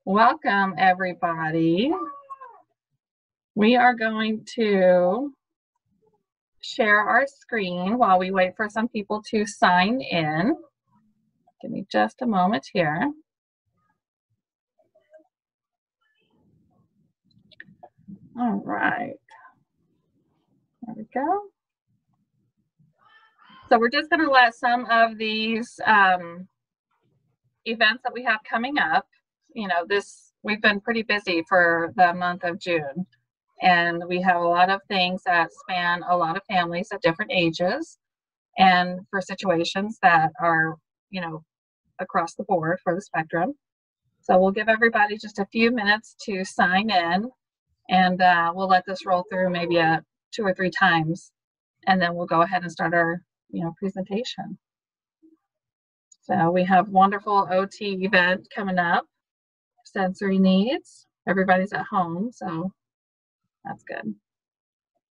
Welcome, everybody. We are going to share our screen while we wait for some people to sign in. Give me just a moment here. All right. There we go. So we're just going to let some of these events that we have coming up, we've been pretty busy for the month of June, and we have a lot of things that span a lot of families at different ages and for situations that are, across the board for the spectrum. So we'll give everybody just a few minutes to sign in, and we'll let this roll through maybe 2 or 3 times, and then we'll go ahead and start our presentation. So we have wonderful OT event coming up, sensory needs. Everybody's at home, so that's good.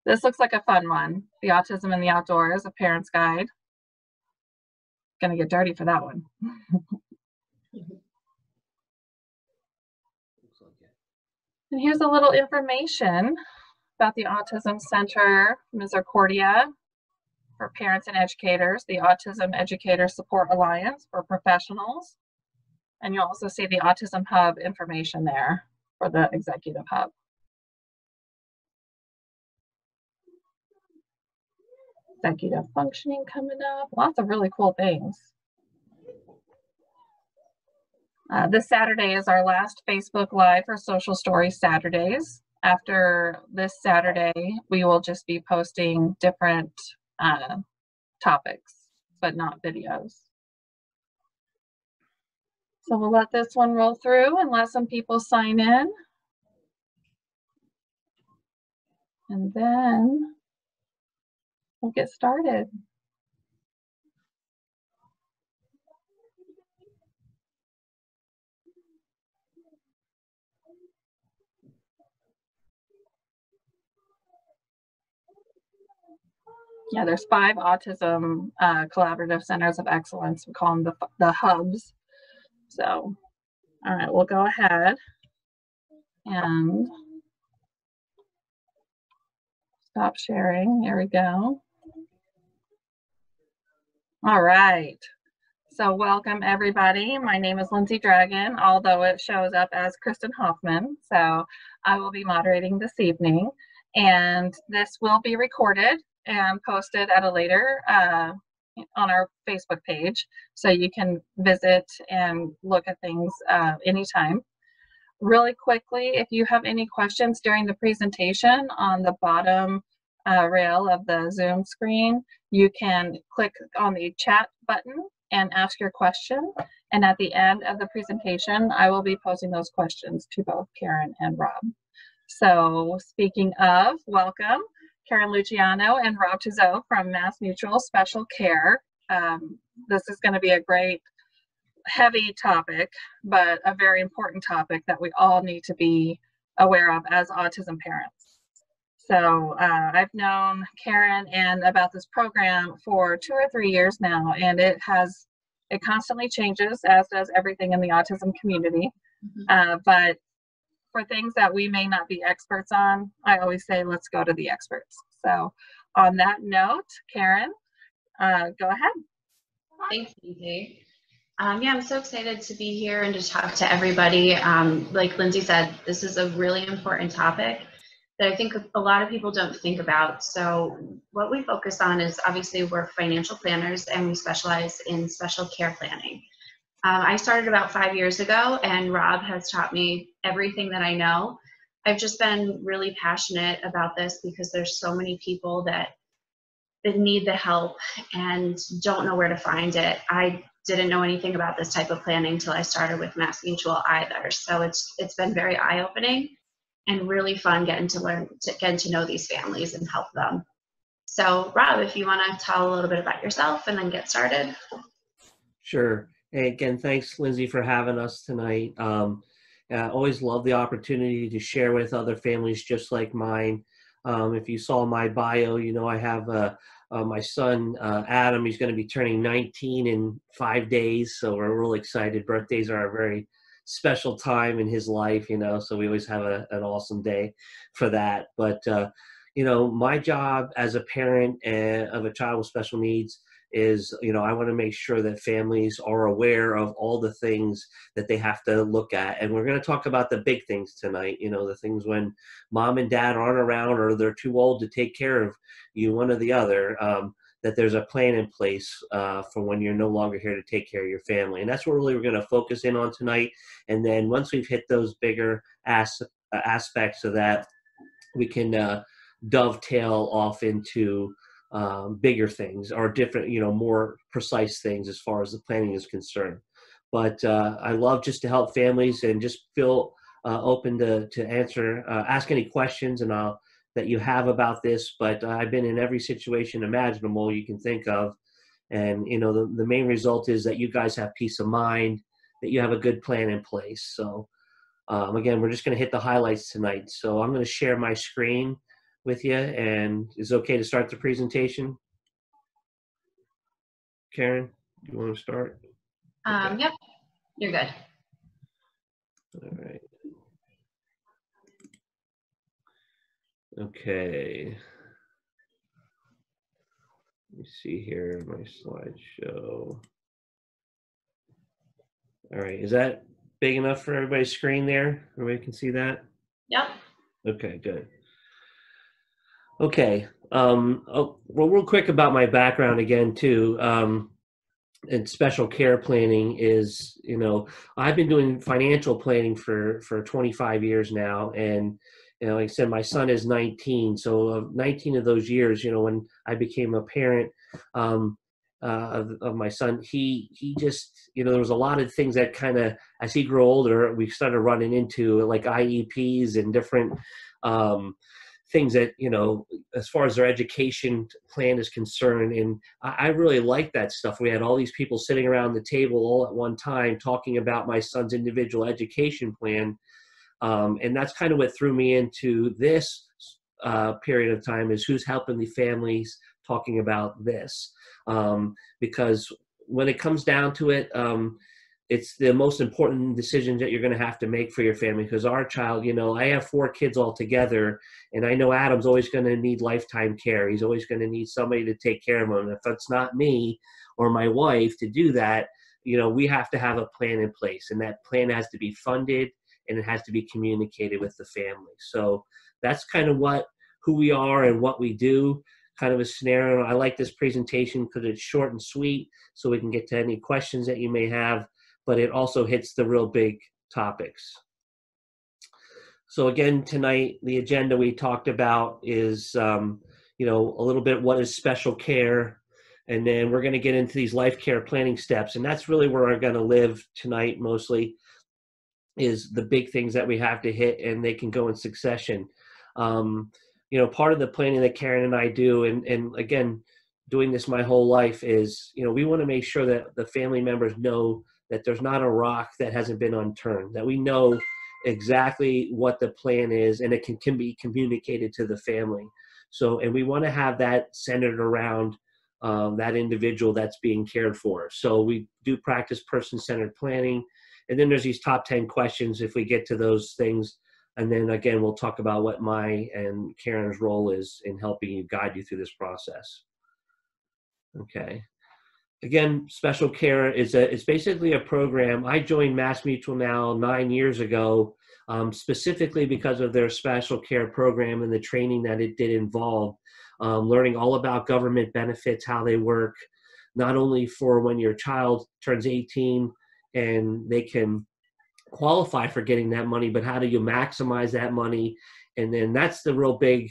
This looks like a fun one. The Autism in the Outdoors, a parent's guide. Gonna get dirty for that one. And here's a little information about the Autism Center, Misericordia, for parents and educators, the Autism Educator Support Alliance for professionals, and you'll also see the Autism Hub information there for the Executive Hub. Executive functioning coming up, lots of really cool things. This Saturday is our last Facebook Live for Social Stories Saturdays. After this Saturday, we will just be posting different topics, but not videos. So we'll let this one roll through and let some people sign in. And then we'll get started. Yeah, there's 5 autism collaborative centers of excellence. We call them the hubs. So, all right, we'll go ahead and stop sharing. There we go. All right. So welcome, everybody. My name is Lindsay Dragon, although it shows up as Kristen Hoffman. So I will be moderating this evening. And this will be recorded and posted at a later on our Facebook page, so you can visit and look at things anytime. Really quickly, if you have any questions during the presentation, on the bottom rail of the Zoom screen, you can click on the chat button and ask your question. And at the end of the presentation, I will be posing those questions to both Karen and Rob. So speaking of, welcome. Karen Luciano and Rob Tizot from MassMutual Special Care. This is going to be a great, heavy topic, but a very important topic that we all need to be aware of as autism parents. So I've known Karen and about this program for 2 or 3 years now, and it constantly changes, as does everything in the autism community. But for things that we may not be experts on, I always say, let's go to the experts. So on that note, Karen, go ahead. Thanks, Lindsay. Yeah, I'm so excited to be here and to talk to everybody. Like Lindsay said, this is a really important topic that I think a lot of people don't think about. So what we focus on is, obviously, we're financial planners and we specialize in special care planning. I started about 5 years ago, and Rob has taught me everything that I know. I've just been really passionate about this because there's so many people that need the help and don't know where to find it. I didn't know anything about this type of planning until I started with MassMutual either. So it's been very eye-opening and really fun getting to know these families and help them. So Rob, if you want to tell a little bit about yourself and then get started. Sure. Hey, again, thanks, Lindsay, for having us tonight. I always love the opportunity to share with other families just like mine. If you saw my bio, I have my son, Adam. He's going to be turning 19 in 5 days, so we're really excited. Birthdays are a very special time in his life, you know, so we always have an awesome day for that. But, you know, my job as a parent of a child with special needs is, you know, I want to make sure that families are aware of all the things that they have to look at. And we're going to talk about the big things tonight, you know, the things when mom and dad aren't around or they're too old to take care of you, one or the other, that there's a plan in place for when you're no longer here to take care of your family. And that's what really we're going to focus in on tonight. And then once we've hit those bigger aspects of that, we can dovetail off into bigger things or different, you know, more precise things as far as the planning is concerned. But I love just to help families and just feel open to ask any questions that you have about this. But I've been in every situation imaginable you can think of. And, you know, the main result is that you guys have peace of mind, that you have a good plan in place. So again, we're just going to hit the highlights tonight. So I'm going to share my screen with you, and is it okay to start the presentation? Karen, do you want to start? Okay. Yep, you're good. All right. Okay. Let me see here, my slideshow. All right, is that big enough for everybody's screen there? Everybody can see that? Yep. Okay, good. Okay, well, real quick about my background again, too. And special care planning is, you know, I've been doing financial planning for 25 years now. And, you know, like I said, my son is 19. So 19 of those years, you know, when I became a parent of my son, he just, you know, there was a lot of things that kind of, as he grew older, we started running into like IEPs and different things that, you know, as far as their education plan is concerned. And I really like that stuff. We had all these people sitting around the table all at one time talking about my son's individual education plan. And that's kind of what threw me into this period of time, is who's helping the families talking about this. Because when it comes down to it, it's the most important decisions that you're going to have to make for your family. Because our child, you know, I have 4 kids altogether, and I know Adam's always going to need lifetime care. He's always going to need somebody to take care of him. And if it's not me or my wife to do that, you know, we have to have a plan in place, and that plan has to be funded and it has to be communicated with the family. So that's kind of who we are and what we do. Kind of a scenario. I like this presentation because it's short and sweet, so we can get to any questions that you may have, but it also hits the real big topics. So again, tonight, the agenda we talked about is, you know, a little bit what is special care, and then we're going to get into these life care planning steps, and that's really where we're going to live tonight mostly, is the big things that we have to hit, and they can go in succession. You know, part of the planning that Karen and I do, and again, doing this my whole life, is, you know, we want to make sure that the family members know that there's not a rock that hasn't been unturned, that we know exactly what the plan is, and it can be communicated to the family. So, and we want to have that centered around that individual that's being cared for. So we do practice person-centered planning. And then there's these top 10 questions if we get to those things. And then again, we'll talk about what my and Karen's role is in helping you, guide you through this process. Okay. Again, special care is it's basically a program. I joined MassMutual now 9 years ago, specifically because of their special care program and the training that it did involve, learning all about government benefits, how they work, not only for when your child turns 18 and they can qualify for getting that money, but how do you maximize that money? And then that's the real big,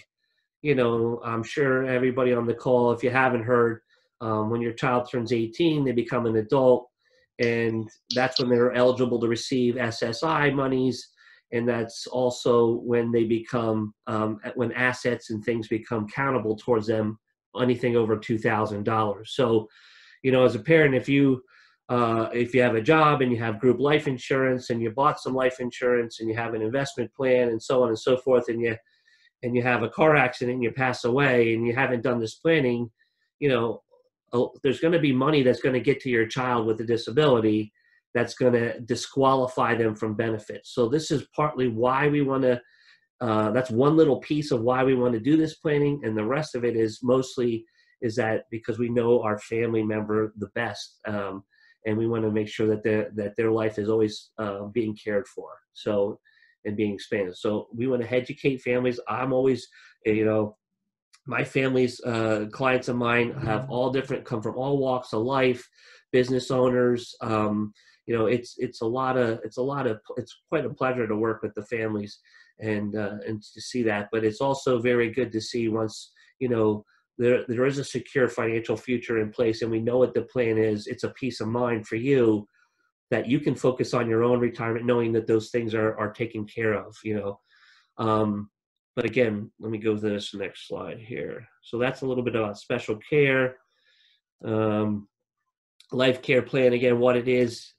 you know, I'm sure everybody on the call, if you haven't heard, when your child turns 18, they become an adult, and that's when they're eligible to receive SSI monies. And that's also when they become, when assets and things become countable towards them, anything over $2,000. So, you know, as a parent, if you have a job and you have group life insurance and you bought some life insurance and you have an investment plan and so on and so forth, and you have a car accident and you pass away and you haven't done this planning, you know, there's going to be money that's going to get to your child with a disability that's going to disqualify them from benefits. So this is partly why we want to, that's one little piece of why we want to do this planning. And the rest of it is mostly is that because we know our family member the best. And we want to make sure that their life is always being cared for. So, and being expanded. So we want to educate families. I'm always, my family's clients of mine have all different, come from all walks of life, business owners. It's quite a pleasure to work with the families and to see that. But it's also very good to see once, there is a secure financial future in place and we know what the plan is. It's a peace of mind for you that you can focus on your own retirement, knowing that those things are taken care of, But again, let me go to this next slide here. So that's a little bit about special care, life care plan. Again, what it is,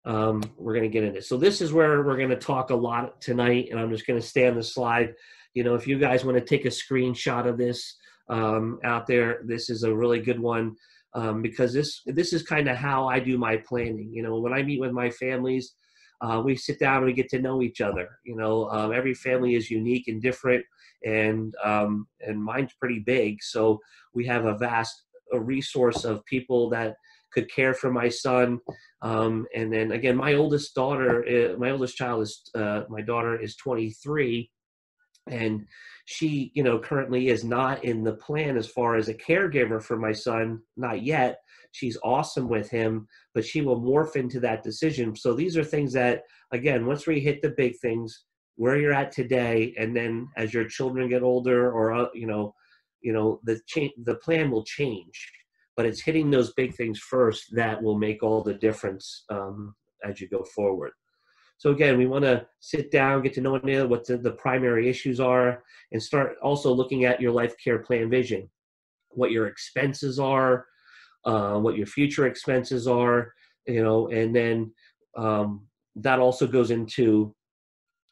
we're going to get into. So this is where we're going to talk a lot tonight, and I'm just going to stay on the slide. If you guys want to take a screenshot of this out there, this is a really good one because this is kind of how I do my planning. When I meet with my families, we sit down and we get to know each other. Every family is unique and different, and mine's pretty big. So we have a vast resource of people that could care for my son. And then again, my oldest child is, my daughter is 23, and she, currently is not in the plan as far as a caregiver for my son, not yet. She's awesome with him, but she will morph into that decision. So these are things that, again, once we hit the big things, where you're at today, and then as your children get older, or the plan will change. But it's hitting those big things first that will make all the difference as you go forward. So again, we want to sit down, get to know what the primary issues are, and start also looking at your life care plan vision, what your expenses are, what your future expenses are, and then that also goes into,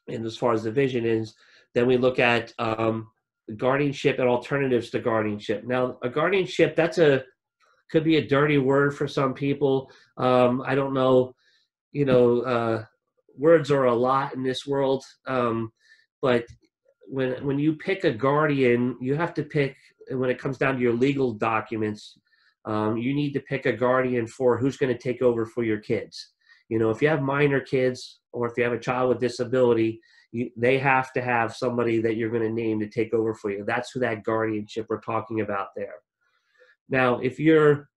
and as far as the vision is, then we look at guardianship and alternatives to guardianship. Now, a guardianship, could be a dirty word for some people. I don't know, words are a lot in this world, but when you pick a guardian, you have to pick, when it comes down to your legal documents, you need to pick a guardian for who's going to take over for your kids. If you have minor kids, or if you have a child with disability, they have to have somebody that you're going to name to take over for you. That's who that guardianship we're talking about there. Now, if you're,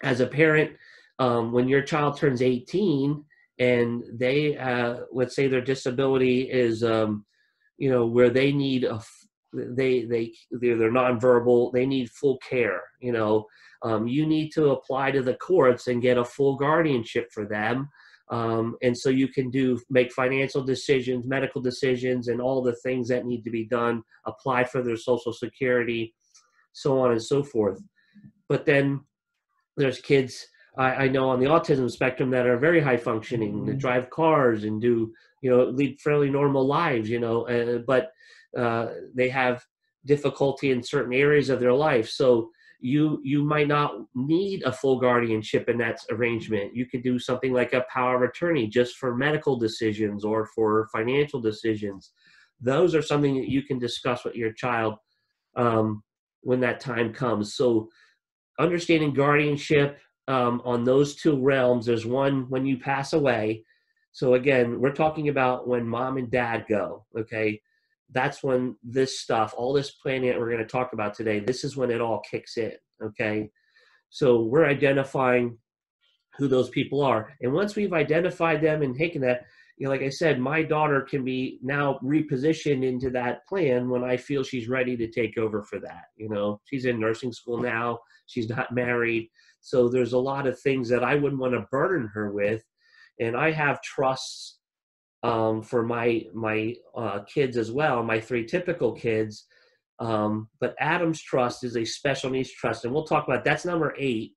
as a parent, when your child turns 18 and they, let's say their disability is, where they need they're nonverbal, they need full care, you need to apply to the courts and get a full guardianship for them. And so you can make financial decisions, medical decisions, and all the things that need to be done, apply for their Social Security, so on and so forth. But then there's kids I know on the autism spectrum that are very high functioning, that drive cars and lead fairly normal lives, but they have difficulty in certain areas of their life. So you might not need a full guardianship in that arrangement. You could do something like a power of attorney just for medical decisions or for financial decisions. Those are something that you can discuss with your child when that time comes. So understanding guardianship on those two realms, there's one when you pass away. So again, we're talking about when mom and dad go, okay? That's when this stuff, all this planning that we're going to talk about today, this is when it all kicks in, okay? So we're identifying who those people are. And once we've identified them and taken that, like I said, my daughter can be now repositioned into that plan when I feel she's ready to take over for that. She's in nursing school now. She's not married. So there's a lot of things that I wouldn't want to burden her with. And I have trusts for my kids as well, my 3 typical kids. But Adam's trust is a special needs trust. And we'll talk about, that's number 8.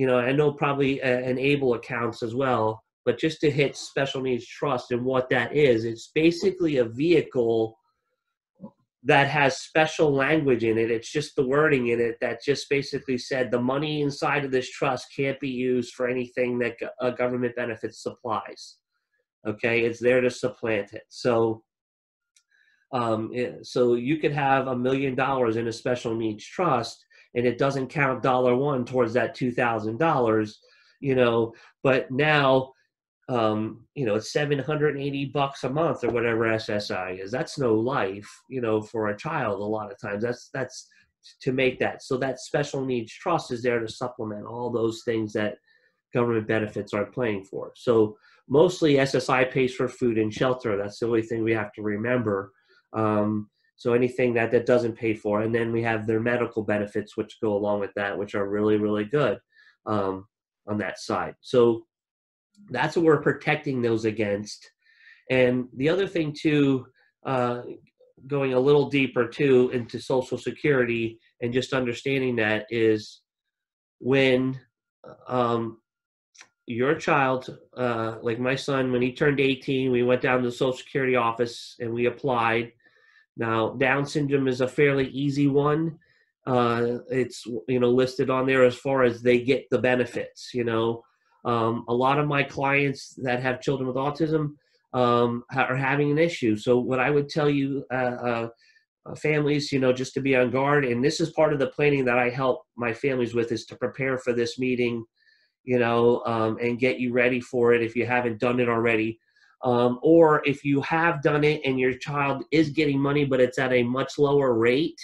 I know probably enable accounts as well. But just to hit special needs trust and what that is, it's basically a vehicle that has special language in it. It's just the wording in it that just basically said the money inside of this trust can't be used for anything that a government benefit supplies. Okay, it's there to supplant it. So, so you could have $1 million in a special needs trust, and it doesn't count $1 towards that $2,000, but now, it's $780 a month or whatever SSI is. That's no life, for a child. A lot of times that's to make that. So that special needs trust is there to supplement all those things that government benefits are paying for. So mostly SSI pays for food and shelter. That's the only thing we have to remember. So anything that doesn't pay for, and then we have their medical benefits, which go along with that, which are really, really good on that side. So that's what we're protecting those against. And the other thing too, going a little deeper too into Social Security and just understanding that is when your child, like my son, when he turned 18, we went down to the Social Security office and we applied. Now, Down syndrome is a fairly easy one. It's listed on there as far as they get the benefits. A lot of my clients that have children with autism are having an issue. So what I would tell you, families, just to be on guard, and this is part of the planning that I help my families with, is to prepare for this meeting, and get you ready for it if you haven't done it already. Or if you have done it and your child is getting money, but it's at a much lower rate,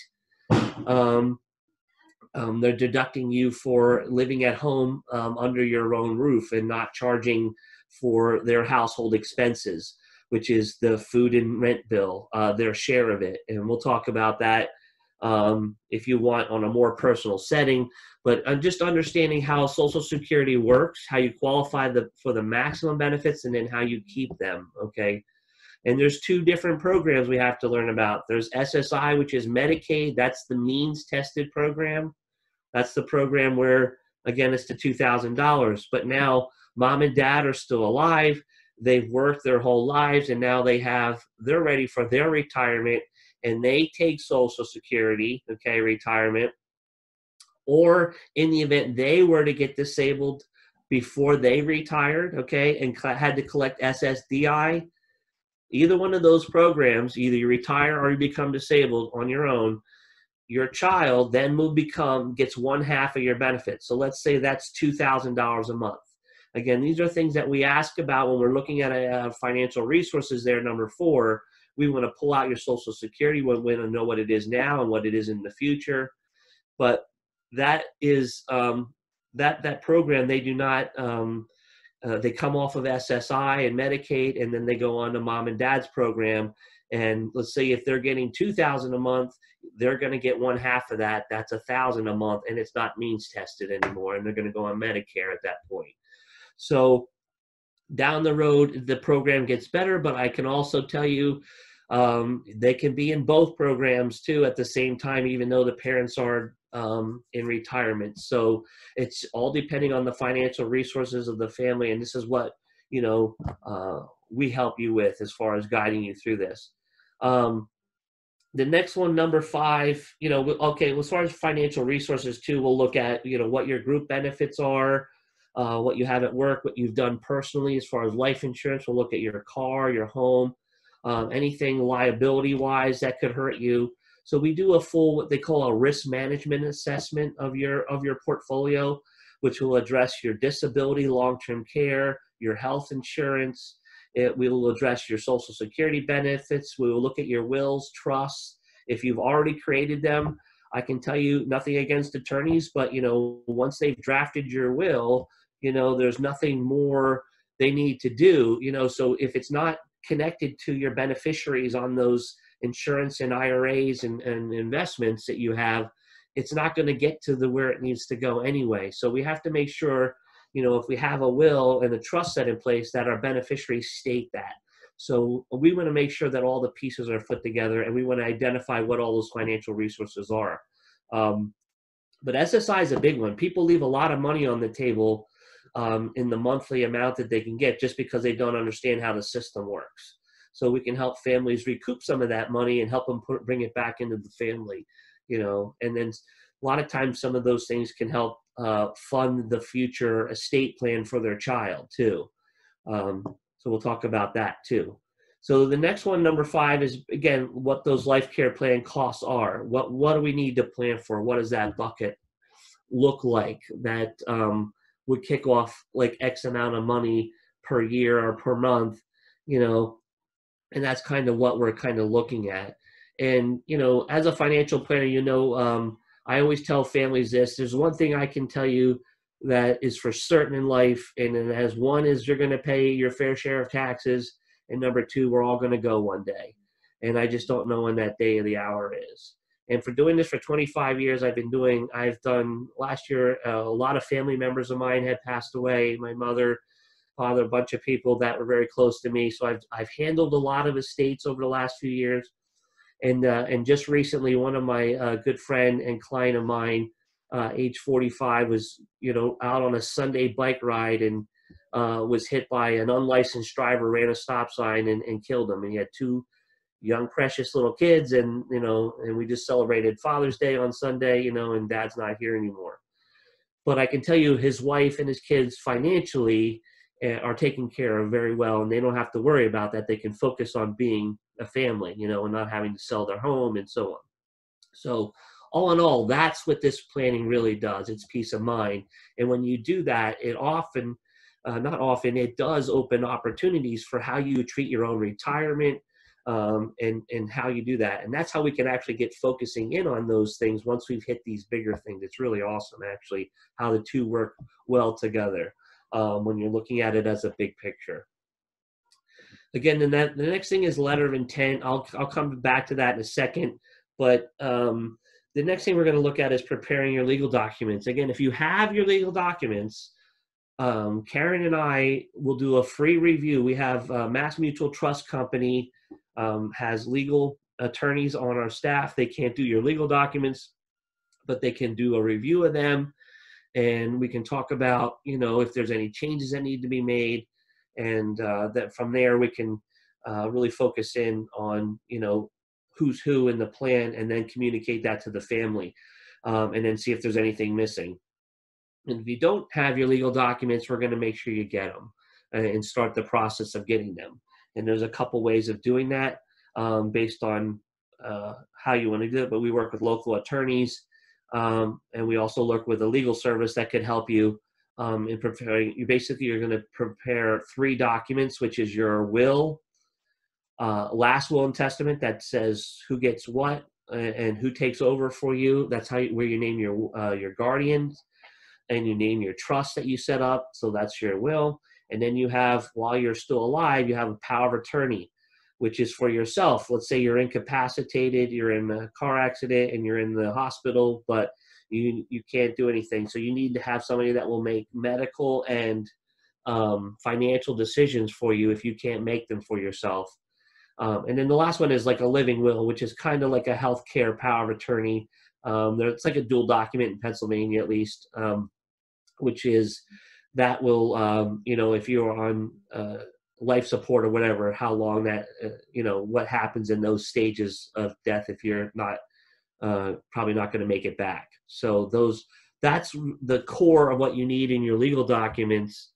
they're deducting you for living at home under your own roof and not charging for their household expenses, which is the food and rent bill, their share of it. And we'll talk about that if you want on a more personal setting. But just understanding how Social Security works, how you qualify for the maximum benefits, and then how you keep them, okay? And there's two different programs we have to learn about. There's SSI, which is Medicaid. That's the means tested program. That's the program where, again, it's the $2,000. But now mom and dad are still alive. They've worked their whole lives, and now they're ready for their retirement, and they take Social Security, okay, retirement. Or in the event they were to get disabled before they retired, okay, and had to collect SSDI, either one of those programs, either you retire or you become disabled on your own, your child then gets 1/2 of your benefits. So let's say that's $2,000 a month. Again, these are things that we ask about when we're looking at financial resources there, number 4. We want to pull out your Social Security. We want to know what it is now and what it is in the future. But that is that program, they do not they come off of SSI and Medicaid, and then they go on to mom and dad's program. And let's say if they're getting $2,000 a month, they're going to get 1/2 of that. That's $1,000 a month, and it's not means tested anymore, and they're going to go on Medicare at that point. So down the road, the program gets better, but I can also tell you they can be in both programs too at the same time, even though the parents are in retirement. So it's all depending on the financial resources of the family, and this is what we help you with as far as guiding you through this. The next one, number 5, okay, as far as financial resources too, we'll look at what your group benefits are, what you have at work, what you've done personally as far as life insurance. We'll look at your car, your home, anything liability-wise that could hurt you. So we do a full, what they call a risk management assessment of your portfolio, which will address your disability, long-term care, your health insurance. We will address your Social Security benefits. We will look at your wills, trusts. If you've already created them, I can tell you, nothing against attorneys, but once they've drafted your will, there's nothing more they need to do. So if it's not connected to your beneficiaries on those insurance and IRAs and investments that you have, it's not going to get to where it needs to go anyway. So we have to make sure, if we have a will and a trust set in place, that our beneficiaries state that. So we want to make sure that all the pieces are put together, and we want to identify what all those financial resources are. But SSI is a big one. People leave a lot of money on the table in the monthly amount that they can get just because they don't understand how the system works. so we can help families recoup some of that money and help them bring it back into the family, and then a lot of times some of those things can help fund the future estate plan for their child too. So we'll talk about that too. So the next one, number 5, is again what those life care plan costs are. What do we need to plan for? What does that bucket look like that would kick off like X amount of money per year or per month, and that's kind of what we're kind of looking at. And, as a financial planner, I always tell families this: there's one thing I can tell you that is for certain in life, and as one is you're going to pay your fair share of taxes, and number 2, we're all going to go one day. And I just don't know when that day of the hour is. And for doing this for 25 years, I've done last year, a lot of family members of mine had passed away. My mother, father, a bunch of people that were very close to me. So I've handled a lot of estates over the last few years. And just recently, one of my good friend and client of mine, age 45, was, out on a Sunday bike ride and was hit by an unlicensed driver, ran a stop sign and killed him. And he had 2 young, precious little kids, and we just celebrated Father's Day on Sunday, and Dad's not here anymore. But I can tell you his wife and his kids financially are taken care of very well, and they don't have to worry about that. They can focus on being a family, and not having to sell their home and so on. So all in all, that's what this planning really does. It's peace of mind. And when you do that, it often, it does open opportunities for how you treat your own retirement, and how you do that. And that's how we can actually get focusing in on those things once we've hit these bigger things. It's really awesome, actually, how the two work well together when you're looking at it as a big picture. Again, then the next thing is letter of intent. I'll come back to that in a second. But the next thing we're going to look at is preparing your legal documents. Again, if you have your legal documents, Karen and I will do a free review. We have MassMutual Trust Company has legal attorneys on our staff. They can't do your legal documents, but they can do a review of them. And we can talk about, if there's any changes that need to be made. And that from there, we can really focus in on, who's who in the plan, and then communicate that to the family, and then see if there's anything missing. And if you don't have your legal documents, we're going to make sure you get them and start the process of getting them. And there's a couple ways of doing that based on how you want to do it. But we work with local attorneys, and we also work with a legal service that could help you in preparing. You're going to prepare 3 documents, which is your will, last will and testament that says who gets what and who takes over for you. That's where you name your guardians, and you name your trust that you set up. So that's your will. And then you have, while you're still alive, you have a power of attorney, which is for yourself. Let's say you're incapacitated, you're in a car accident, and you're in the hospital, but you can't do anything. So you need to have somebody that will make medical and financial decisions for you if you can't make them for yourself. And then the last one is like a living will, which is kind of like a healthcare power of attorney. It's like a dual document in Pennsylvania, at least, which is that will, if you're on life support or whatever, how long that, what happens in those stages of death if you're not, probably not going to make it back. So that's the core of what you need in your legal documents.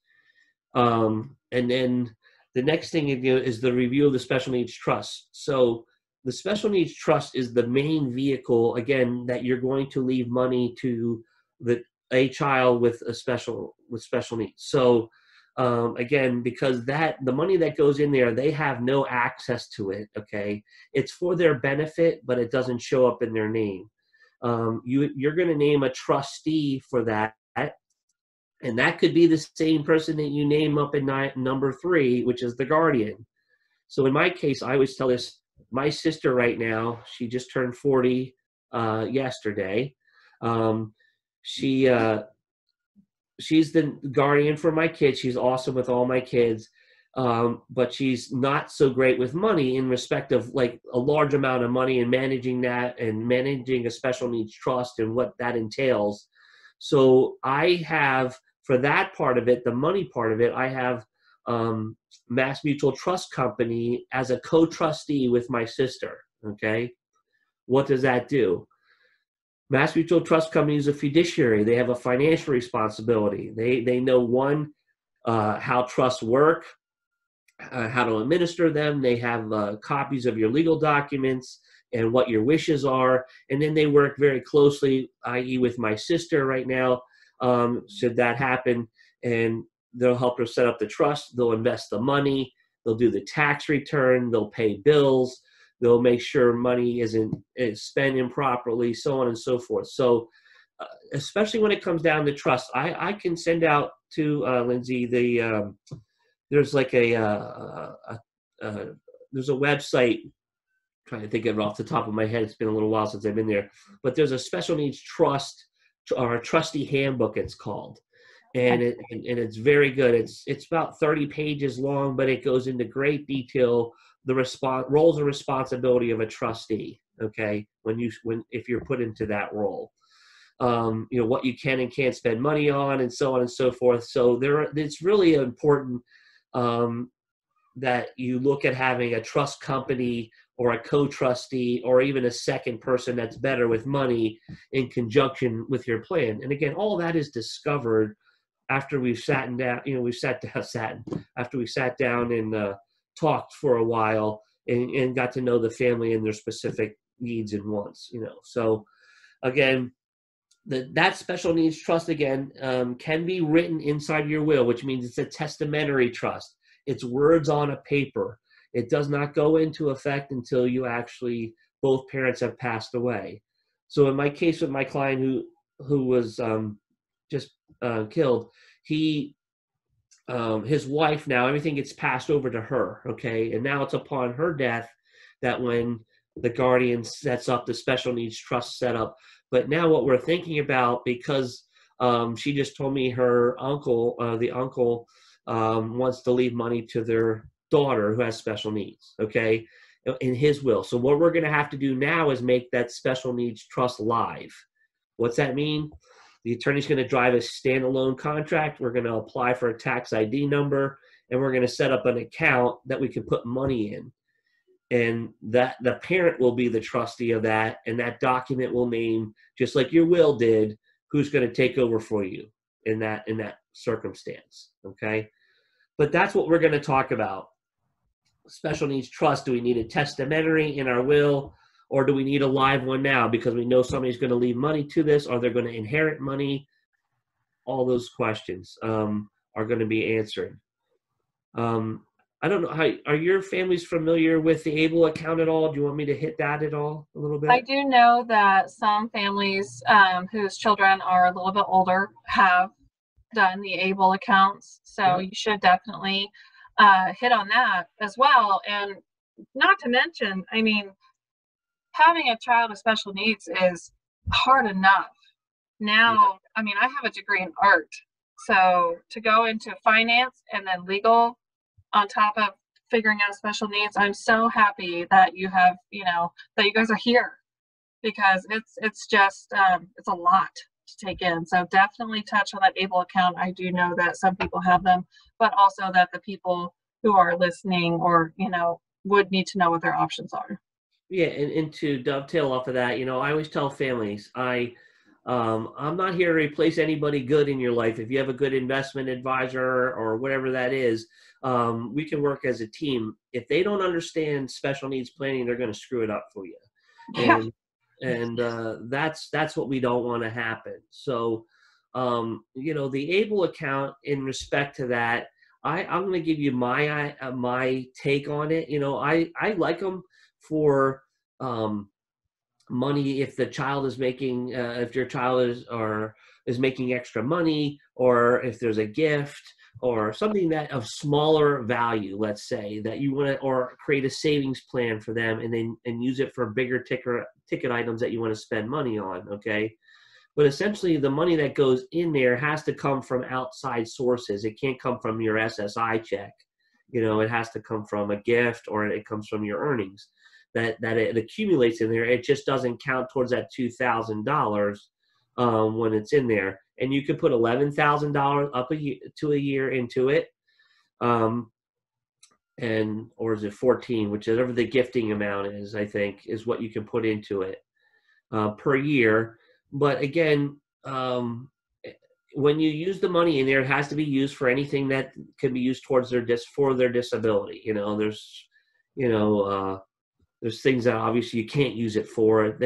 And then the next thing is the review of the special needs trust. So the special needs trust is the main vehicle, again, that you're going to leave money to a child with special needs. So again, because the money that goes in there, they have no access to it. Okay, it's for their benefit, but it doesn't show up in their name. You're going to name a trustee for that. And that could be the same person that you name up in number 3, which is the guardian. So in my case, I always tell this, my sister right now, she just turned 40 yesterday. She's the guardian for my kids. She's awesome with all my kids. But she's not so great with money in respect of like a large amount of money and managing that and managing a special needs trust and what that entails. So I have, for that part of it, the money part of it, I have MassMutual Trust Company as a co-trustee with my sister. Okay, what does that do? MassMutual Trust Company is a fiduciary. They have a financial responsibility. They know how trusts work, how to administer them. They have copies of your legal documents and what your wishes are. And then they work very closely, i.e. with my sister right now, should that happen. And they'll help her set up the trust. They'll invest the money. They'll do the tax return. They'll pay bills. They'll make sure money is spent improperly, so on and so forth. So especially when it comes down to trust, I can send out to Lindsay there's like there's a website. I'm trying to think of it off the top of my head. It's been a little while since I've been there, but there's a special needs trust or a trustee handbook. It's called, and it's very good. It's about 30 pages long, but it goes into great detail the roles and responsibility of a trustee. Okay, if you're put into that role. What you can and can't spend money on, and so on and so forth. So it's really important that you look at having a trust company or a co-trustee or even a second person that's better with money in conjunction with your plan. And again, all that is discovered after we've sat down. After we sat down and talked for a while and got to know the family and their specific needs and wants. So again. That special needs trust, again, can be written inside your will, which means it's a testamentary trust. It's words on a paper. It does not go into effect until both parents have passed away. So in my case with my client who was just killed, his wife, now everything gets passed over to her, okay? And now it's upon her death that when the guardian sets up the special needs trust setup. But now what we're thinking about, because she just told me her uncle, wants to leave money to their daughter who has special needs, okay, in his will. So what we're going to have to do now is make that special needs trust live. What's that mean? The attorney's going to drive a standalone contract. We're going to apply for a tax ID number, and we're going to set up an account that we can put money in. And that the parent will be the trustee of that, and that document will name, just like your will did, who's going to take over for you in that circumstance. Okay, but that's what we're going to talk about. Special needs trust. Do we need a testamentary in our will, or do we need a live one now because we know somebody's going to leave money to this, or they're going to inherit money? All those questions are going to be answered. I don't know, are your families familiar with the ABLE account at all? Do you want me to hit that at all a little bit? I do know that some families whose children are a little bit older have done the ABLE accounts. So you should definitely hit on that as well. And not to mention, I mean, having a child with special needs is hard enough. Now, I mean, I have a degree in art. So to go into finance and then legal on top of figuring out special needs, I'm so happy that you have, that you guys are here, because it's just, it's a lot to take in. So definitely touch on that ABLE account. I do know that some people have them, but also that the people who are listening or, would need to know what their options are. Yeah, and to dovetail off of that, I always tell families, I'm not here to replace anybody good in your life. If you have a good investment advisor or whatever that is, we can work as a team. If they don't understand special needs planning, they're going to screw it up for you. And that's what we don't want to happen. So, the ABLE account, in respect to that, I'm going to give you my take on it. I like them for money if the child is making, if your child is making extra money, or if there's a gift or something that of smaller value, let's say, that you want to, or create a savings plan for them and use it for bigger ticket items that you want to spend money on. Okay. But essentially the money that goes in there has to come from outside sources. It can't come from your SSI check. It has to come from a gift, or it comes from your earnings. That it accumulates in there. It just doesn't count towards that $2,000 when it's in there. And you could put $11,000 up to a year into it. or is it 14, whichever the gifting amount is, I think, is what you can put into it per year. But again, when you use the money in there, it has to be used for anything that can be used towards their disability. There's things that obviously you can't use it for, and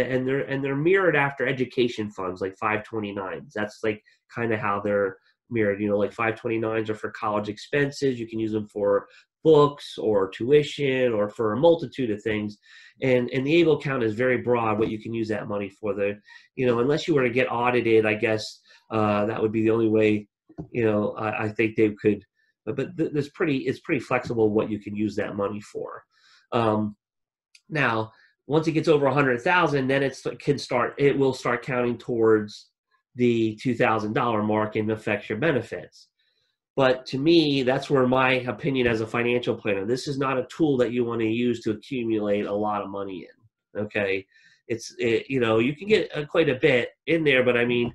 they're mirrored after education funds like 529s. That's like kind of how they're mirrored. Like 529s are for college expenses. You can use them for books or tuition or for a multitude of things. And the able account is very broad what you can use that money for. Unless you were to get audited, I guess that would be the only way. I think they could. But it's pretty flexible what you can use that money for. Now, once it gets over 100,000, then it will start counting towards the $2,000 mark and affects your benefits. But to me, that's where my opinion as a financial planner, this is not a tool that you want to use to accumulate a lot of money in. Okay, you can get quite a bit in there, but I mean,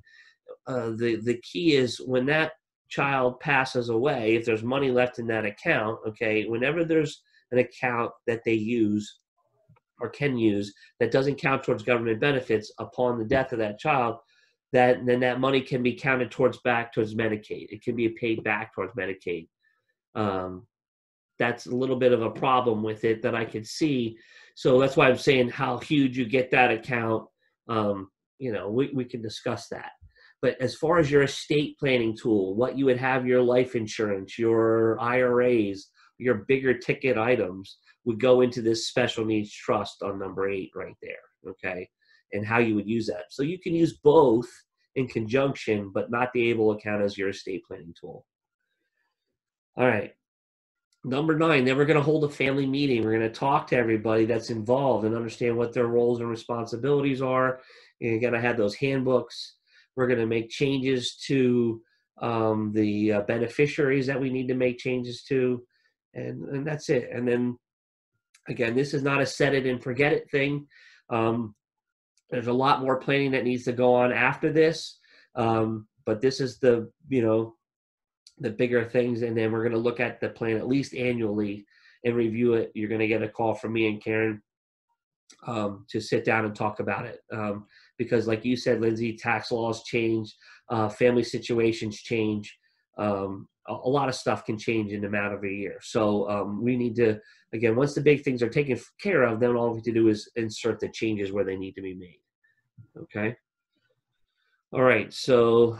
the key is when that child passes away, if there's money left in that account, okay, whenever there's an account that they use or can use that doesn't count towards government benefits upon the death of that child, then that money can be counted back towards Medicaid. It can be paid back towards Medicaid. That's a little bit of a problem with it that I could see. So that's why I'm saying how huge you get that account. We can discuss that. But as far as your estate planning tool, what you would have your life insurance, your IRAs, your bigger ticket items would go into this special needs trust on number 8 right there, okay? And how you would use that. So you can use both in conjunction, but not the able account as your estate planning tool. All right. Number 9, then we're going to hold a family meeting. We're going to talk to everybody that's involved and understand what their roles and responsibilities are. And again, I had those handbooks. We're going to make changes to the beneficiaries that we need to make changes to. And that's it. And then, again, this is not a set it and forget it thing. There's a lot more planning that needs to go on after this. But this is the bigger things. And then we're going to look at the plan at least annually and review it. You're going to get a call from me and Karen to sit down and talk about it. Because like you said, Lindsay, tax laws change, family situations change. A lot of stuff can change in a matter of a year. So we need to, again, once the big things are taken care of, then all we have to do is insert the changes where they need to be made. Okay. All right. So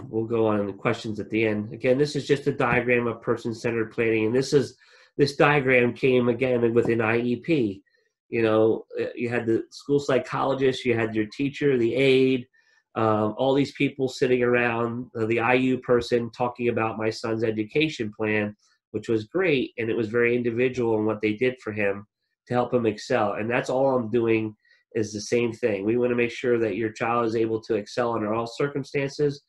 we'll go on the questions at the end. Again, this is just a diagram of person-centered planning. And this diagram came again with an IEP. You had the school psychologist, you had your teacher, the aide, all these people sitting around, the IU person talking about my son's education plan, which was great. And it was very individual in what they did for him to help him excel. And that's all I'm doing is the same thing. We want to make sure that your child is able to excel under all circumstances.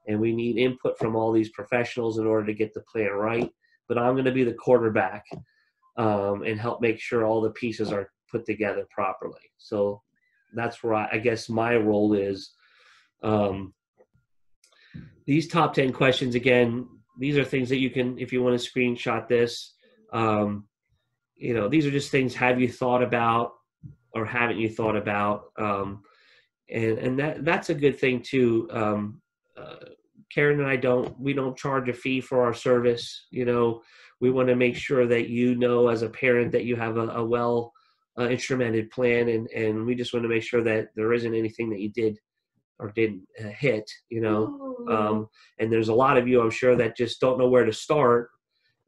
And we need input from all these professionals in order to get the plan right. But I'm going to be the quarterback and help make sure all the pieces are put together properly. So that's where I guess my role is. These top 10 questions, again, these are things that you can, if you want to screenshot this, these are just things, have you thought about or haven't you thought about? And that's a good thing too. Karen and I don't charge a fee for our service. We want to make sure that as a parent that you have a well instrumented plan, and we just want to make sure that there isn't anything that you did or didn't hit, and there's a lot of you, I'm sure, that just don't know where to start,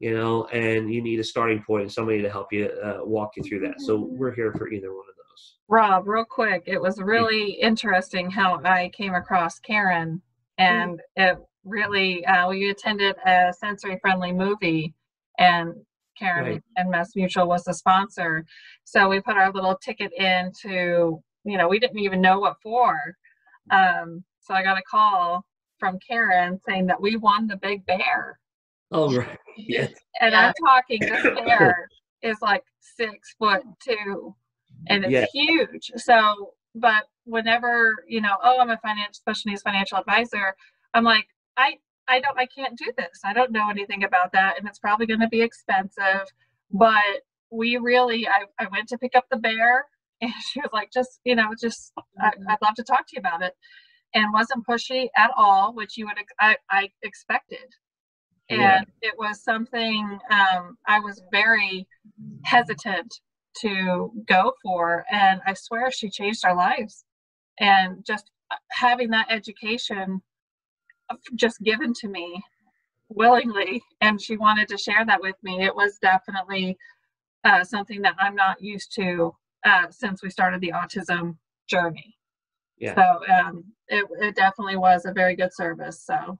and you need a starting point and somebody to help you walk you through that. So we're here for either one of those. Rob, real quick, it was really interesting how I came across Karen, and it really, we attended a sensory-friendly movie, and Karen and MassMutual was the sponsor. So we put our little ticket in to, we didn't even know what for. So I got a call from Karen saying that we won the big bear. Oh, right. Yes. And I'm talking, this bear is like 6'2", and it's huge. So, but whenever, I'm a special needs financial advisor, I'm like, I can't do this. I don't know anything about that, and it's probably going to be expensive. But I went to pick up the bear, and she was like, I'd love to talk to you about it, and wasn't pushy at all, which I expected. Yeah. And it was something I was very hesitant to go for, and I swear she changed our lives. And just having that education just given to me willingly, and she wanted to share that with me, it was definitely something that I'm not used to since we started the autism journey. Yeah. So it definitely was a very good service. So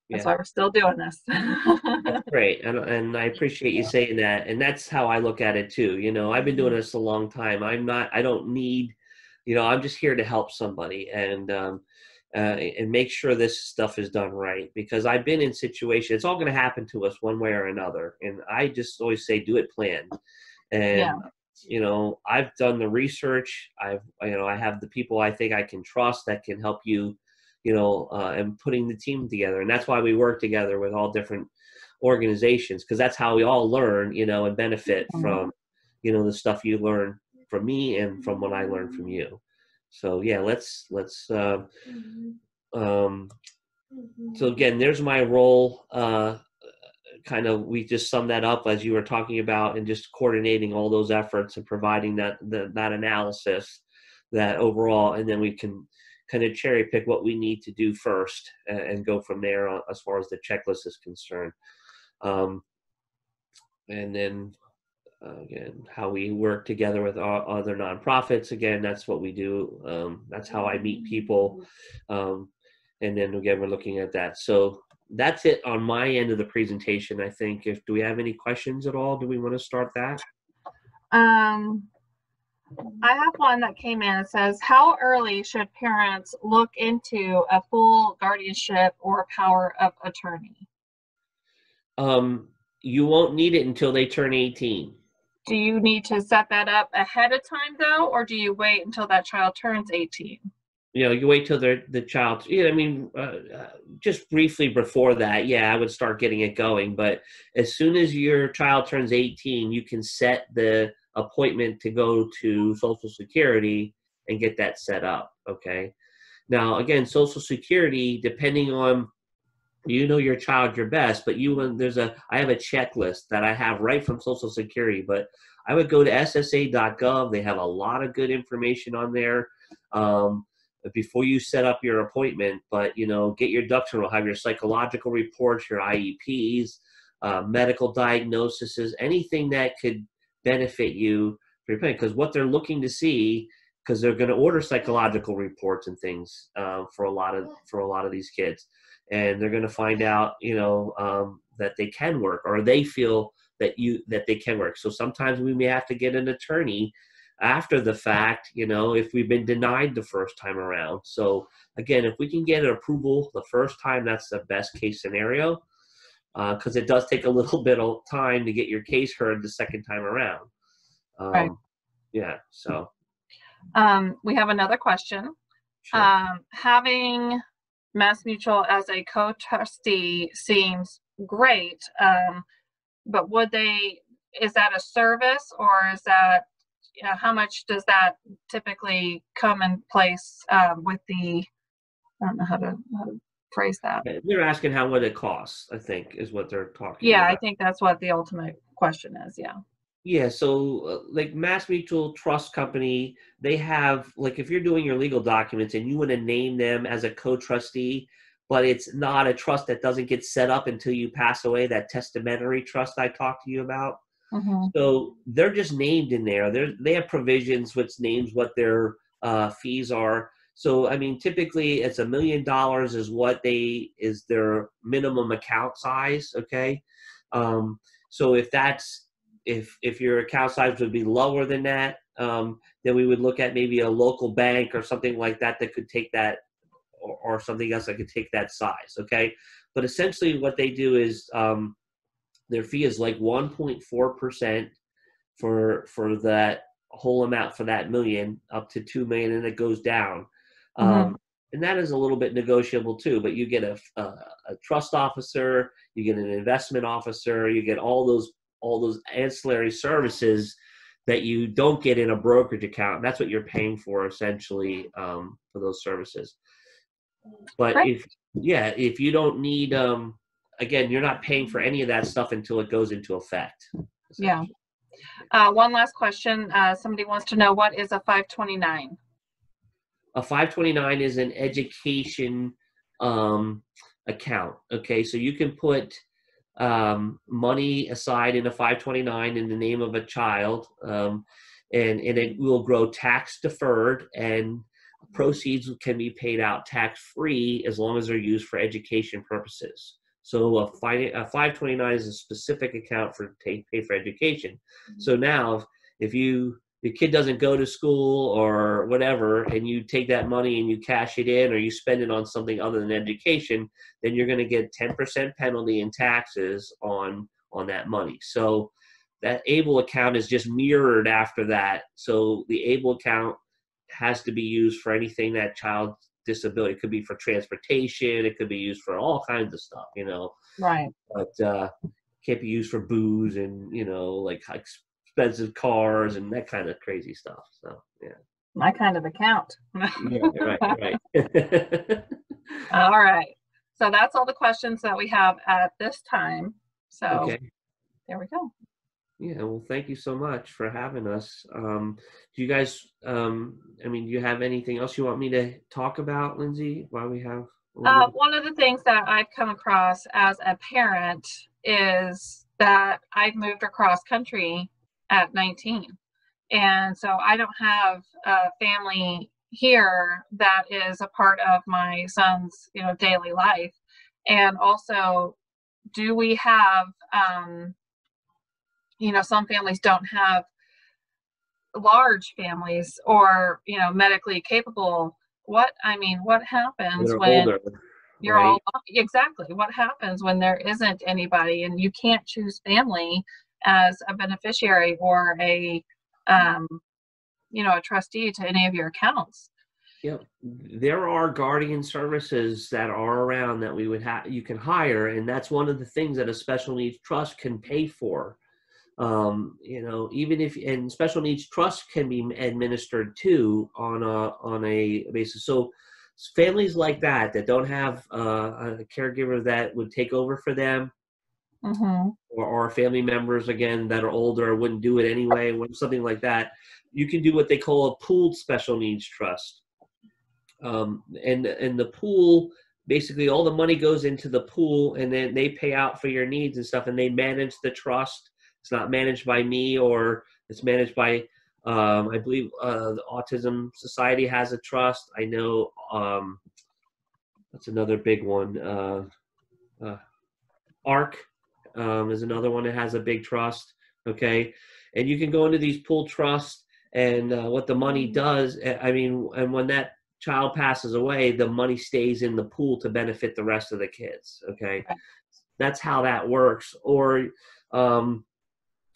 that's Yeah. why we're still doing this. That's great. And I appreciate you saying that. And that's how I look at it too. I've been doing this a long time. I don't need, I'm just here to help somebody and make sure this stuff is done right, because I've been in situations, it's all going to happen to us one way or another. And I just always say, do it planned. And, Yeah. I've done the research. I have the people I think I can trust that can help you, and putting the team together. And that's why we work together with all different organizations, because that's how we all learn, and benefit from, the stuff you learn from me and from what I learned from you. So yeah, let's so again, there's my role. Kind of, we just summed that up as you were talking about, and just coordinating all those efforts and providing that analysis, that overall, and then we can kind of cherry pick what we need to do first and go from there as far as the checklist is concerned. And then again, how we work together with other nonprofits. Again, that's what we do. That's how I meet people. And then again, we're looking at that. So that's it on my end of the presentation. I think, do we have any questions at all? Do we want to start that? I have one that came in. It says, how early should parents look into a full guardianship or power of attorney? You won't need it until they turn 18. Do you need to set that up ahead of time though, or do you wait until that child turns 18? You wait till the child. Yeah, I mean, just briefly before that, yeah, I would start getting it going. But as soon as your child turns 18, you can set the appointment to go to Social Security and get that set up. Okay. Now, again, Social Security, depending on, your child your best, but I have a checklist that I have right from Social Security, but I would go to ssa.gov. They have a lot of good information on there. Before you set up your appointment, but get your ducks in a row, have your psychological reports, your IEPs, medical diagnoses, anything that could benefit you for your plan. Because what they're looking to see, because they're going to order psychological reports and things for a lot of these kids, and they're going to find out that they can work, or they feel that they can work. So sometimes we may have to get an attorney after the fact, if we've been denied the first time around. So again, if we can get an approval the first time, that's the best case scenario, because it does take a little bit of time to get your case heard the second time around. Right. Yeah. So we have another question. sure. Having MassMutual as a co-trustee seems great, but is that a service, or is that, how much does that typically come in place with I don't know how to phrase that. They're asking how much it costs, I think, is what they're talking Yeah, about. I think that's what the ultimate question is. Yeah. Yeah, so like MassMutual Trust Company, they have, like, if you're doing your legal documents and you want to name them as a co-trustee, but it's not a trust that doesn't get set up until you pass away, that testamentary trust I talked to you about. Mm-hmm. So they're just named in there. They have provisions which names what their fees are. So I mean, typically it's $1 million is their minimum account size. Okay, so if your account size would be lower than that, then we would look at maybe a local bank or something like that that could take that, or something else that could take that size. Okay, but essentially what they do is their fee is like 1.4% for that whole amount, for that million, up to 2 million, and it goes down. Mm-hmm. And that is a little bit negotiable too, but you get a trust officer, you get an investment officer, you get all those ancillary services that you don't get in a brokerage account. And that's what you're paying for essentially, for those services. But Great. if you don't need, again, you're not paying for any of that stuff until it goes into effect. Yeah. One last question. Somebody wants to know, what is a 529? A 529 is an education account. Okay, so you can put money aside in a 529 in the name of a child, and it will grow tax deferred, and proceeds can be paid out tax free as long as they're used for education purposes. So a 529 is a specific account for pay for education. So now if your kid doesn't go to school or whatever, and you take that money and you cash it in or you spend it on something other than education, then you're going to get 10% penalty in taxes on that money. So that ABLE account is just mirrored after that. So the ABLE account has to be used for anything that child disability. It could be for transportation. It could be used for all kinds of stuff, Right. But can't be used for booze and, like expensive cars and that kind of crazy stuff. So, yeah. My kind of account. Yeah, right. All right. So that's all the questions that we have at this time. So Okay. there we go. Yeah, well, thank you so much for having us. Do you guys, do you have anything else you want me to talk about, Lindsay, while we have a little bit? One of the things that I've come across as a parent is that I've moved across country at 19. And so I don't have a family here that is a part of my son's, daily life. And also, do we have, some families don't have large families or, medically capable. What happens They're when older, you're right? exactly, what happens when there isn't anybody and you can't choose family as a beneficiary or a trustee to any of your accounts? Yep. There are guardian services that are around that you can hire, and that's one of the things that a special needs trust can pay for. Even and special needs trust can be administered too on a basis. So families like that don't have a caregiver that would take over for them, or family members again that are older wouldn't do it anyway, something like that, you can do what they call a pooled special needs trust. And the pool, basically all the money goes into the pool, and then they pay out for your needs and stuff, and they manage the trust. It's not managed by me, or it's managed by, I believe, the Autism Society has a trust. I know that's another big one. ARC is another one that has a big trust. Okay, and you can go into these pool trusts, and what the money does, and when that child passes away, the money stays in the pool to benefit the rest of the kids. Okay, that's how that works. Or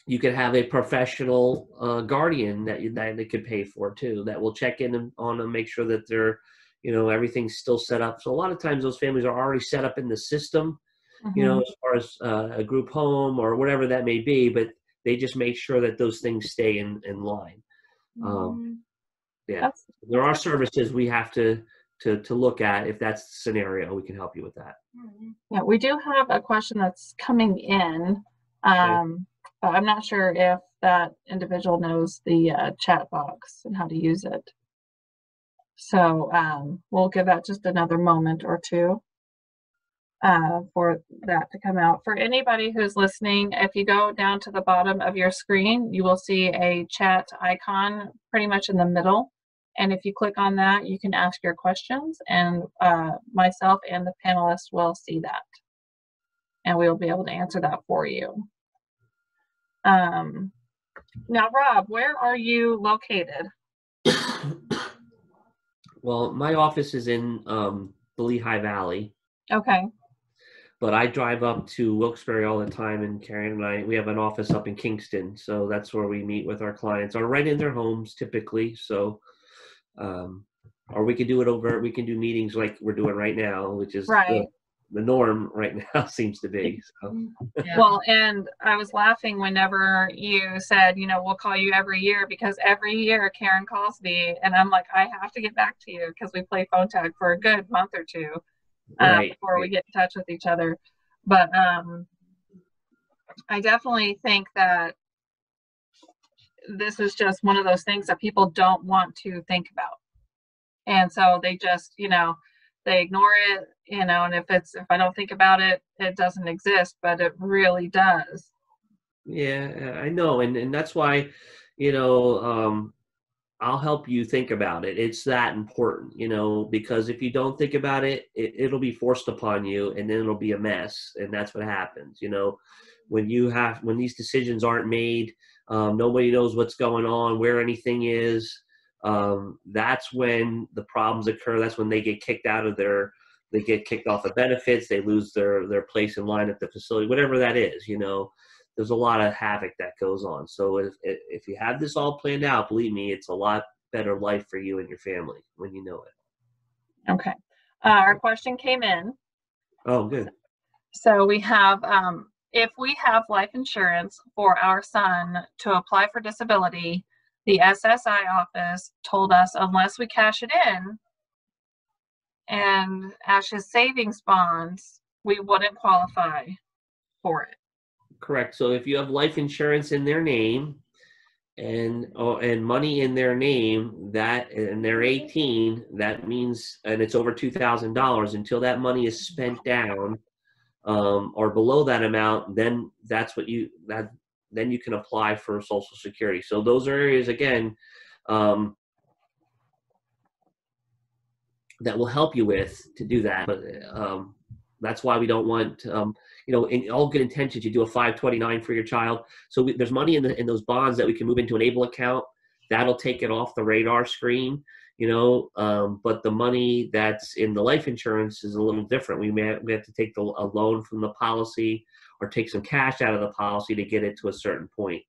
you could have a professional guardian that they could pay for too, that will check in on them, make sure that they're, everything's still set up. So a lot of times those families are already set up in the system, as far as a group home or whatever that may be, but they just make sure that those things stay in line. Yeah, there are services we have to look at. If that's the scenario, we can help you with that. Yeah, we do have a question that's coming in. But I'm not sure if that individual knows the chat box and how to use it. So we'll give that just another moment or two for that to come out. For anybody who's listening, if you go down to the bottom of your screen, you will see a chat icon pretty much in the middle. And if you click on that, you can ask your questions, and myself and the panelists will see that. And we'll be able to answer that for you. Now, Rob, where are you located? Well, my office is in the Lehigh Valley. Okay. But I drive up to Wilkes-Barre all the time, and Karen and we have an office up in Kingston, so that's where we meet with our clients, or right in their homes typically. So or we can do it over, we can do meetings like we're doing right now, which is Right. the norm right now seems to be. So. Yeah. Well, and I was laughing whenever you said, we'll call you every year, because every year Karen calls me and I'm like, I have to get back to you because we play phone tag for a good month or two before we get in touch with each other. But I definitely think that this is just one of those things that people don't want to think about. And so they just, they ignore it, and if I don't think about it, it doesn't exist, but it really does. Yeah, I know. And that's why, I'll help you think about it. It's that important, because if you don't think about it, it'll be forced upon you, and then it'll be a mess. And that's what happens, when these decisions aren't made, nobody knows what's going on, where anything is. That's when the problems occur. That's when they get kicked they get kicked off of benefits. They lose their place in line at the facility, whatever that is, there's a lot of havoc that goes on. So if you have this all planned out, believe me, it's a lot better life for you and your family when you know it. Okay. Our question came in. Oh, good. So we have, if we have life insurance for our son to apply for disability, the SSI office told us unless we cash it in and as his savings bonds, we wouldn't qualify for it. Correct. So if you have life insurance in their name and money in their name, and they're 18, that means, and it's over $2,000, until that money is spent down or below that amount, then then you can apply for Social Security. So those are areas, again, that will help you to do that. But that's why we don't want, in all good intentions, you do a 529 for your child. So there's money in those bonds that we can move into an ABLE account. That'll take it off the radar screen, but the money that's in the life insurance is a little different. We have to take a loan from the policy or take some cash out of the policy to get it to a certain point.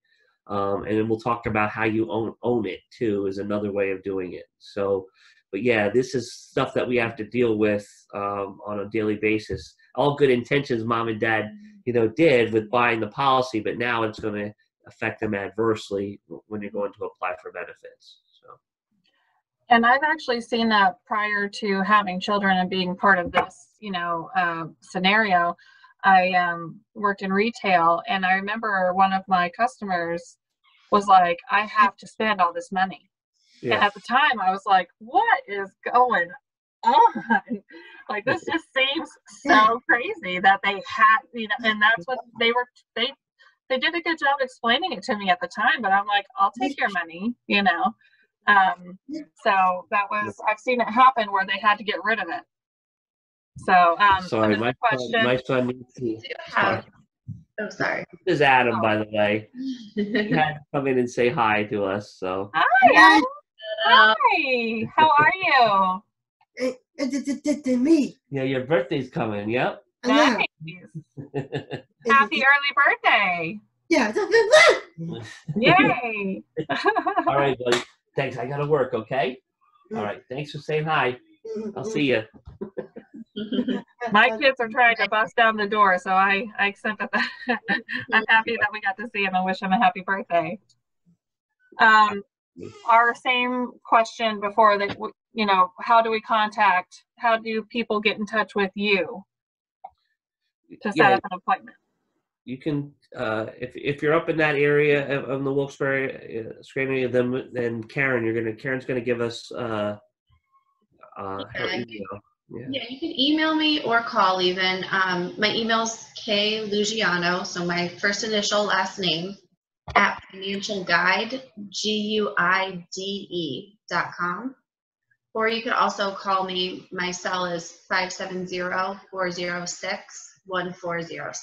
And then we'll talk about how you own it too, is another way of doing it. So, but yeah, this is stuff that we have to deal with on a daily basis. All good intentions, mom and dad, did with buying the policy, but now it's going to affect them adversely when you're going to apply for benefits. So. And I've actually seen that prior to having children and being part of this, scenario. I worked in retail, and I remember one of my customers was like, I have to spend all this money. Yeah. And at the time I was like, what is going on? Like, this just seems so crazy that they had, and that's what they did a good job explaining it to me at the time, but I'm like, I'll take your money, so that was, I've seen it happen where they had to get rid of it. So, sorry, my son needs to. Oh, sorry. This is Adam, by the way. He had to come in and say hi to us. So. Hi. Hi. How are you? Me. Yeah, your birthday's coming. Yep. Nice. Happy early birthday. Yeah. Yay. All right, buddy. Thanks. I gotta work. Okay. All right. Thanks for saying hi. I'll see you. My kids are trying to bust down the door, so I accept that. I'm happy that we got to see him and wish him a happy birthday. Our same question before that, how do people get in touch with you to set up an appointment? You can, if you're up in that area of the Wilkes-Barre area, then Karen's gonna give us her email. Yeah, you can email me or call even. My email's klugiano, so my first initial last name, at financialguide, guide.com. Or you could also call me. My cell is 570-406-1406.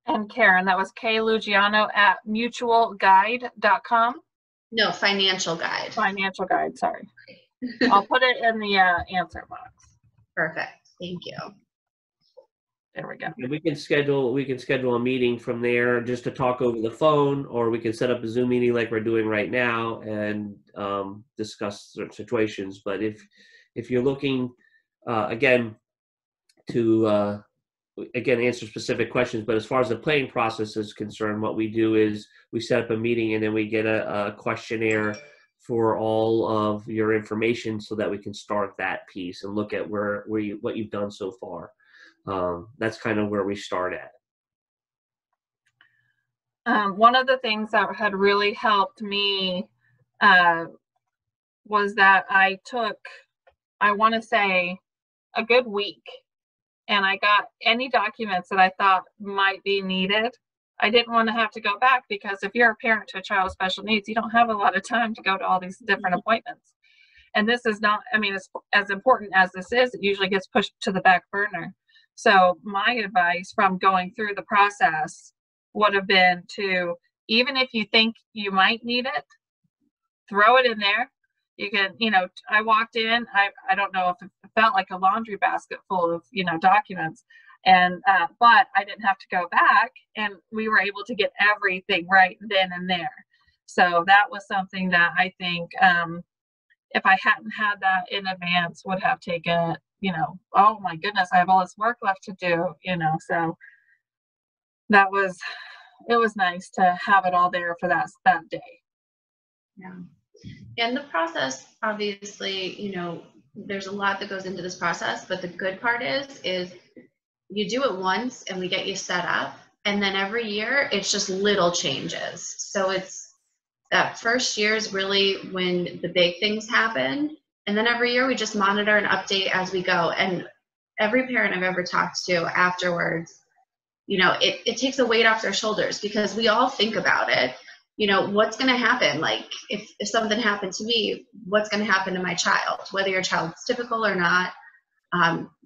And Karen, that was klugiano at mutualguide.com? No, Financial Guide. Financial Guide, sorry. I'll put it in the answer box. Perfect. Thank you. There we go. And we can schedule a meeting from there just to talk over the phone, or we can set up a Zoom meeting like we're doing right now and discuss certain situations. But if you're looking again to again answer specific questions, but as far as the planning process is concerned, what we do is we set up a meeting and then we get a questionnaire for all of your information so that we can start that piece and look at what you've done so far. That's kind of where we start at. One of the things that had really helped me was that I took, I want to say, a good week, and I got any documents that I thought might be needed. I didn't want to have to go back, because if you're a parent to a child with special needs, you don't have a lot of time to go to all these different appointments. And this is not, I mean, as important as this is, it usually gets pushed to the back burner. So my advice from going through the process would have been to, even if you think you might need it, throw it in there. You can, I walked in, I don't know if it felt like a laundry basket full of, documents. And, but I didn't have to go back, and we were able to get everything right then and there. So that was something that I think, if I hadn't had that in advance, would have taken, oh my goodness, I have all this work left to do, so it was nice to have it all there for that day. Yeah. And the process, obviously, there's a lot that goes into this process, but the good part is you do it once and we get you set up, and then every year it's just little changes. So it's that first year is really when the big things happen. And then every year we just monitor and update as we go. And every parent I've ever talked to afterwards, it takes a weight off their shoulders, because we all think about it. What's going to happen? Like if something happened to me, what's going to happen to my child, whether your child's typical or not.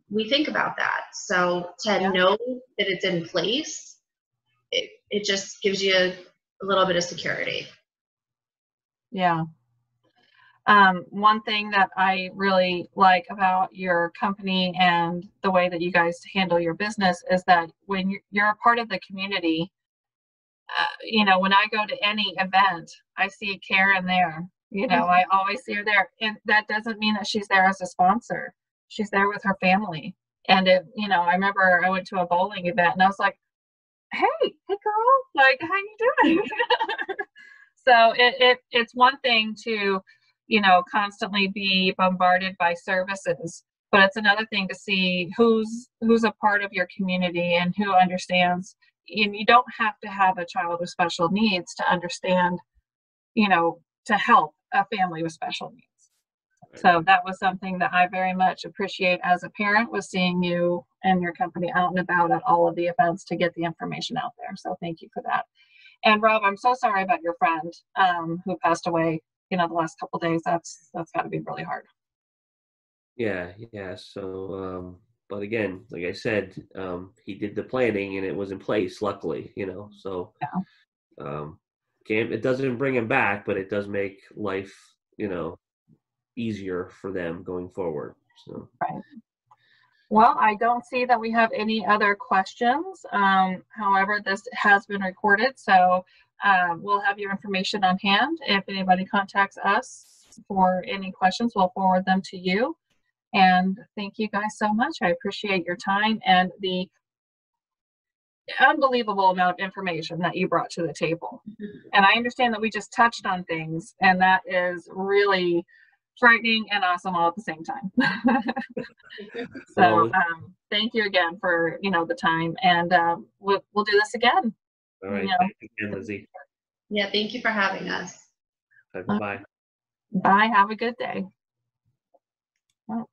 We think about that. So to know that it's in place, it just gives you a little bit of security. Yeah. One thing that I really like about your company and the way that you guys handle your business is that when you're a part of the community, when I go to any event, I see Karen there. I always see her there. And that doesn't mean that she's there as a sponsor. She's there with her family. And I remember I went to a bowling event and I was like, hey girl, like, how you doing? So it's one thing to, constantly be bombarded by services, but it's another thing to see who's a part of your community and who understands. And you don't have to have a child with special needs to understand, to help a family with special needs. So that was something that I very much appreciate as a parent, was seeing you and your company out and about at all of the events to get the information out there. So thank you for that. And Rob, I'm so sorry about your friend who passed away, the last couple of days. That's got to be really hard. Yeah. So, but again, like I said, he did the planning and it was in place, luckily, so it doesn't bring him back, but it does make life, easier for them going forward. So. Right. Well, I don't see that we have any other questions. However, this has been recorded, so we'll have your information on hand. If anybody contacts us for any questions, we'll forward them to you. And thank you guys so much. I appreciate your time and the unbelievable amount of information that you brought to the table. And I understand that we just touched on things, and that is really frightening and awesome all at the same time. So thank you again for the time, and we'll do this again. All right. Thank you again, Lizzie. Yeah, thank you for having us. Bye. Bye. Have a good day. All right.